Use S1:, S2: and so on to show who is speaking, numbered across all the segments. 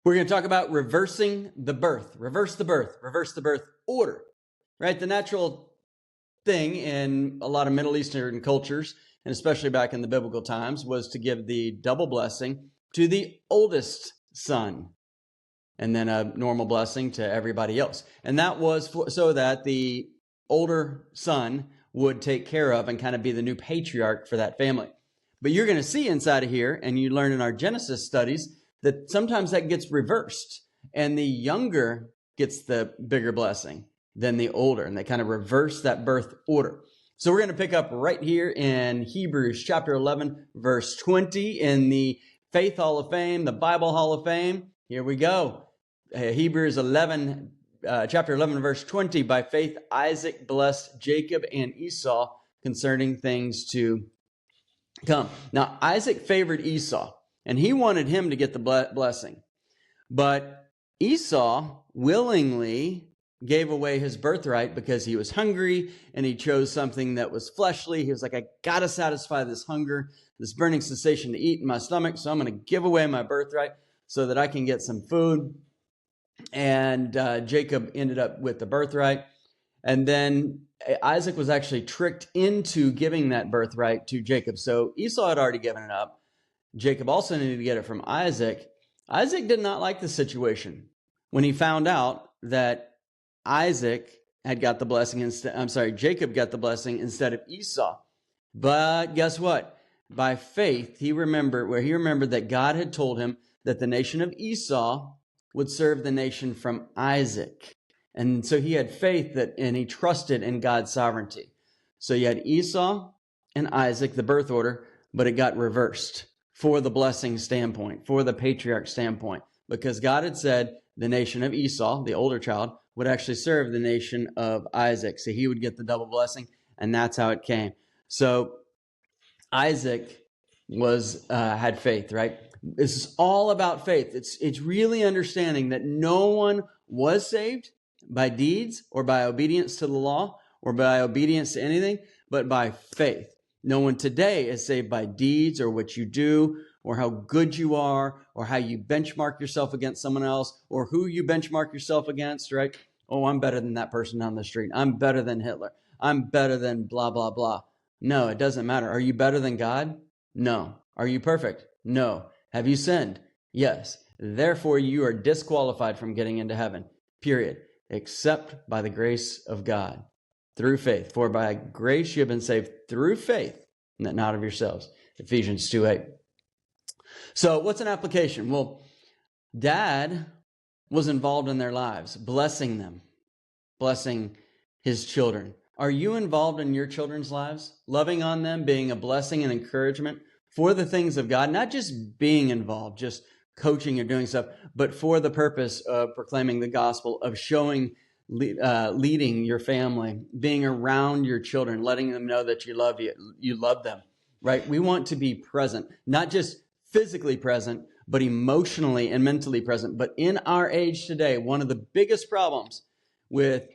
S1: We're going to talk about reversing the birth, reverse the birth order, right? The natural thing in a lot of Middle Eastern cultures, and especially back in the biblical times, was to give the double blessing to the oldest son and then a normal blessing to everybody else. And that was so that the older son would take care of and kind of be the new patriarch for that family. But you're going to see inside of here, and you learn in our Genesis studies, that sometimes that gets reversed, and the younger gets the bigger blessing than the older, and they kind of reverse that birth order. So we're going to pick up right here in Hebrews chapter 11, verse 20 in the Faith Hall of Fame, the Bible Hall of Fame. Here we go. Hebrews 11, chapter 11, verse 20. By faith, Isaac blessed Jacob and Esau concerning things to come. Now, Isaac favored Esau, and he wanted him to get the blessing. But Esau willingly gave away his birthright because he was hungry and he chose something that was fleshly. He was like, I got to satisfy this hunger, this burning sensation to eat in my stomach, so I'm going to give away my birthright so that I can get some food. And Jacob ended up with the birthright. And then Isaac was actually tricked into giving that birthright to Jacob. So Esau had already given it up. Jacob also needed to get it from Isaac. Isaac did not like the situation when he found out that Jacob got the blessing instead of Esau. But guess what? By faith, he remembered that God had told him that the nation of Esau would serve the nation from Isaac. And so he had faith and he trusted in God's sovereignty. So you had Esau and Isaac, the birth order, but it got reversed for the blessing standpoint, for the patriarch standpoint, because God had said the nation of Esau, the older child, would actually serve the nation of Isaac. So he would get the double blessing, and that's how it came. So Isaac had faith, right? This is all about faith. It's really understanding that no one was saved by deeds or by obedience to the law or by obedience to anything, but by faith. No one today is saved by deeds or what you do or how good you are or how you benchmark yourself against someone else or who you benchmark yourself against, right? Oh, I'm better than that person down the street. I'm better than Hitler. I'm better than blah, blah, blah. No, it doesn't matter. Are you better than God? No. Are you perfect? No. Have you sinned? Yes. Therefore, you are disqualified from getting into heaven, period, except by the grace of God. Through faith. For by grace you have been saved through faith, and that not of yourselves. Ephesians 2:8. So what's an application? Well, Dad was involved in their lives, blessing them, blessing his children. Are you involved in your children's lives? Loving on them, being a blessing and encouragement for the things of God, not just being involved, just coaching or doing stuff, but for the purpose of proclaiming the gospel, of showing leading your family, being around your children, letting them know that you love them, right? We want to be present, not just physically present, but emotionally and mentally present. But in our age today, one of the biggest problems with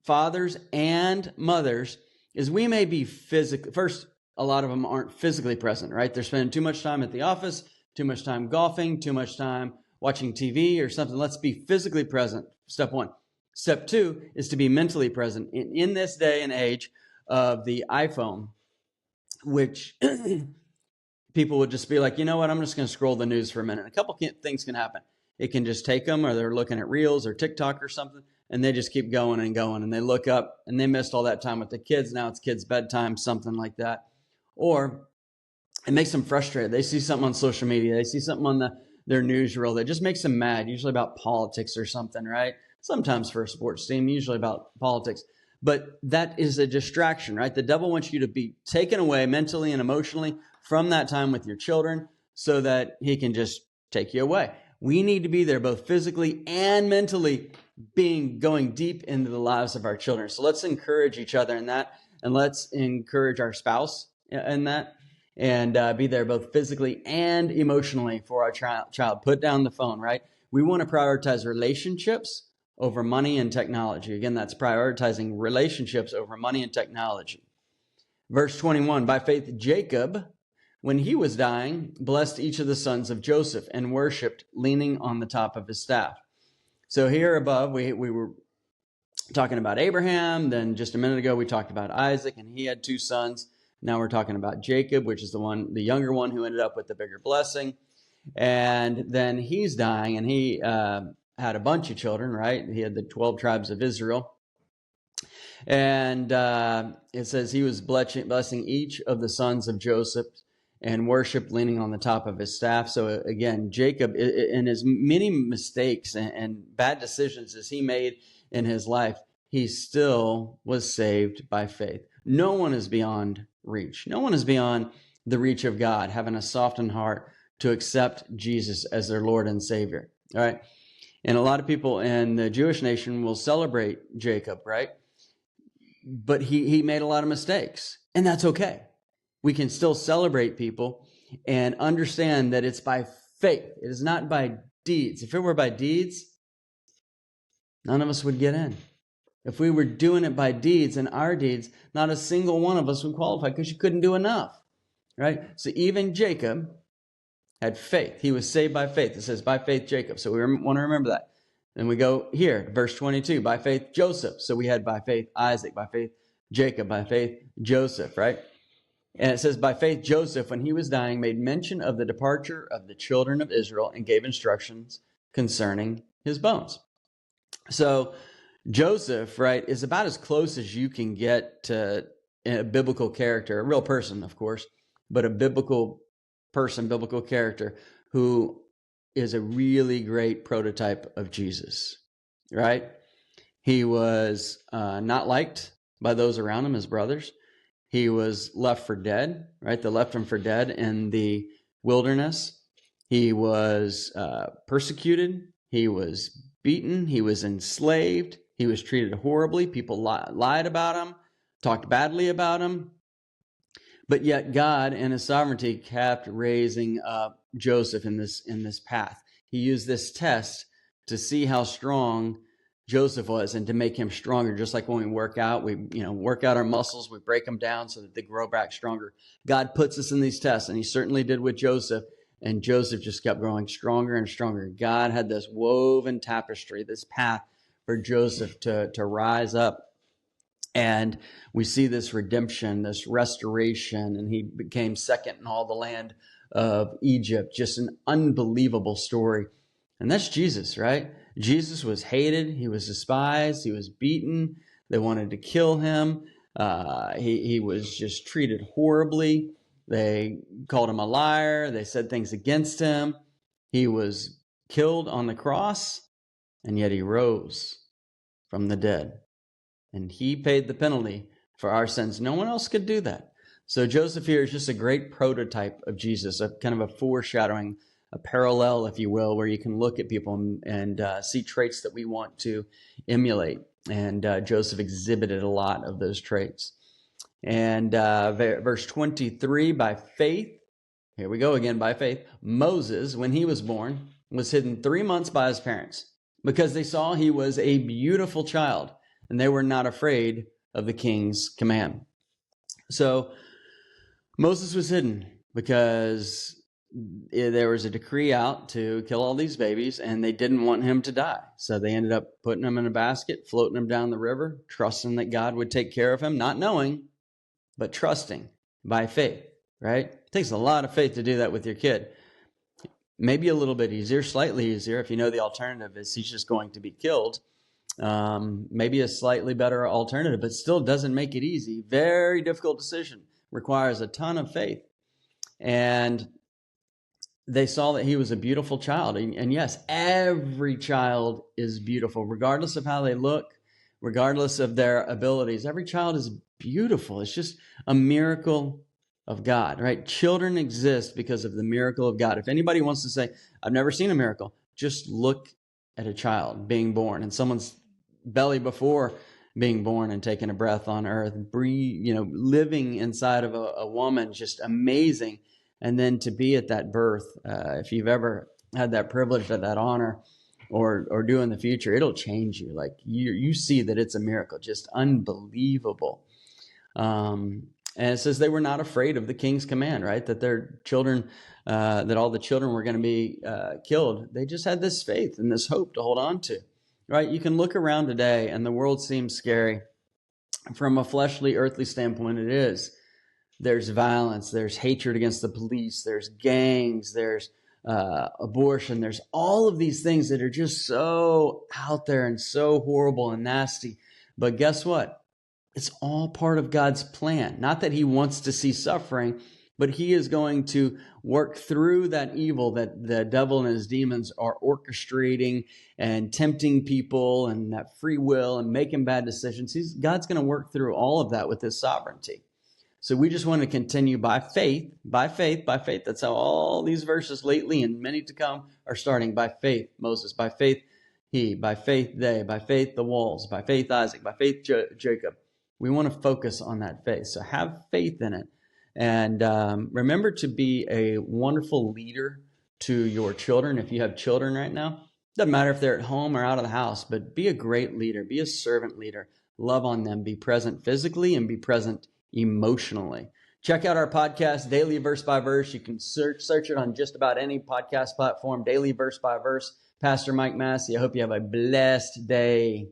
S1: fathers and mothers is we may be first, a lot of them aren't physically present, right? They're spending too much time at the office, too much time golfing, too much time watching TV or something. Let's be physically present, step one. Step two is to be mentally present. In this day and age of the iPhone, which people would just be like, you know what, I'm just going to scroll the news for a minute. A couple things can happen. It can just take them, or they're looking at Reels or TikTok or something, and they just keep going and going, and they look up, and they missed all that time with the kids. Now it's kids' bedtime, something like that. Or it makes them frustrated. They see something on social media. They see something on their newsreel that just makes them mad, usually about politics or something, right? Sometimes for a sports team, usually about politics. But that is a distraction, right? The devil wants you to be taken away mentally and emotionally from that time with your children so that he can just take you away. We need to be there both physically and mentally, going deep into the lives of our children. So let's encourage each other in that, and let's encourage our spouse in that, and be there both physically and emotionally for our child. Put down the phone, right? We want to prioritize relationships over money and technology. Again, that's prioritizing relationships over money and technology. Verse 21, by faith, Jacob, when he was dying, blessed each of the sons of Joseph and worshiped, leaning on the top of his staff. So here above, we were talking about Abraham. Then just a minute ago, we talked about Isaac, and he had 2 sons. Now we're talking about Jacob, which is the younger one who ended up with the bigger blessing. And then he's dying, and he had a bunch of children, right? He had the 12 tribes of Israel. And it says he was blessing each of the sons of Joseph and worshiped, leaning on the top of his staff. So again, Jacob, in as many mistakes and bad decisions as he made in his life, he still was saved by faith. No one is beyond reach. No one is beyond the reach of God, having a softened heart to accept Jesus as their Lord and Savior. All right. And a lot of people in the Jewish nation will celebrate Jacob, right? But he made a lot of mistakes, and that's okay. We can still celebrate people and understand that it's by faith. It is not by deeds. If it were by deeds, none of us would get in. If we were doing it by deeds and our deeds, not a single one of us would qualify because you couldn't do enough, right? So even Jacob had faith. He was saved by faith. It says, by faith, Jacob. So we want to remember that. Then we go here, verse 22, by faith, Joseph. So we had by faith, Isaac, by faith, Jacob, by faith, Joseph, right? And it says, by faith, Joseph, when he was dying, made mention of the departure of the children of Israel and gave instructions concerning his bones. So Joseph, right, is about as close as you can get to a biblical character, a real person, of course, but a biblical person, biblical character who is a really great prototype of Jesus, right? He was not liked by those around him, his brothers. He was left for dead, right? They left him for dead in the wilderness. He was persecuted. He was beaten. He was enslaved. He was treated horribly. People lied about him, talked badly about him. But yet God, in his sovereignty, kept raising up Joseph in this path. He used this test to see how strong Joseph was and to make him stronger. Just like when we work out, we work out our muscles, we break them down so that they grow back stronger. God puts us in these tests, and he certainly did with Joseph. And Joseph just kept growing stronger and stronger. God had this woven tapestry, this path for Joseph to rise up. And we see this redemption, this restoration, and he became second in all the land of Egypt. Just an unbelievable story. And that's Jesus, right? Jesus was hated. He was despised. He was beaten. They wanted to kill him. He was just treated horribly. They called him a liar. They said things against him. He was killed on the cross, and yet he rose from the dead. And he paid the penalty for our sins. No one else could do that. So Joseph here is just a great prototype of Jesus, a kind of a foreshadowing, a parallel, if you will, where you can look at people and see traits that we want to emulate. And Joseph exhibited a lot of those traits. And verse 23, by faith, here we go again, by faith, Moses, when he was born, was hidden 3 months by his parents because they saw he was a beautiful child. And they were not afraid of the king's command. So Moses was hidden because there was a decree out to kill all these babies, and they didn't want him to die. So they ended up putting him in a basket, floating him down the river, trusting that God would take care of him, not knowing, but trusting by faith, right? It takes a lot of faith to do that with your kid. Maybe a little bit easier, slightly easier, if you know the alternative is he's just going to be killed. Maybe a slightly better alternative, but still doesn't make it easy. Very difficult decision. Requires a ton of faith. And they saw that he was a beautiful child. And yes, every child is beautiful, regardless of how they look, regardless of their abilities. Every child is beautiful. It's just a miracle of God, right? Children exist because of the miracle of God. If anybody wants to say, I've never seen a miracle, just look at a child being born in someone's belly before being born and taking a breath on earth, living inside of a woman, just amazing. And then to be at that birth, if you've ever had that privilege, that honor, or do in the future, it'll change you. Like you see that it's a miracle, just unbelievable. And it says they were not afraid of the king's command, right? That their children, that all the children were going to be killed. They just had this faith and this hope to hold on to, right? You can look around today and the world seems scary. From a fleshly, earthly standpoint, it is. There's violence, there's hatred against the police, there's gangs, there's abortion, there's all of these things that are just so out there and so horrible and nasty. But guess what? It's all part of God's plan. Not that he wants to see suffering, but he is going to work through that evil that the devil and his demons are orchestrating and tempting people and that free will and making bad decisions. God's going to work through all of that with his sovereignty. So we just want to continue by faith, by faith, by faith. That's how all these verses lately and many to come are starting. By faith, Moses, by faith, he, by faith, they, by faith, the walls, by faith, Isaac, by faith, Jacob. We want to focus on that faith. So have faith in it. And remember to be a wonderful leader to your children. If you have children right now, doesn't matter if they're at home or out of the house, but be a great leader, be a servant leader, love on them, be present physically and be present emotionally. Check out our podcast, Daily Verse by Verse. You can search it on just about any podcast platform, Daily Verse by Verse. Pastor Mike Massey, I hope you have a blessed day.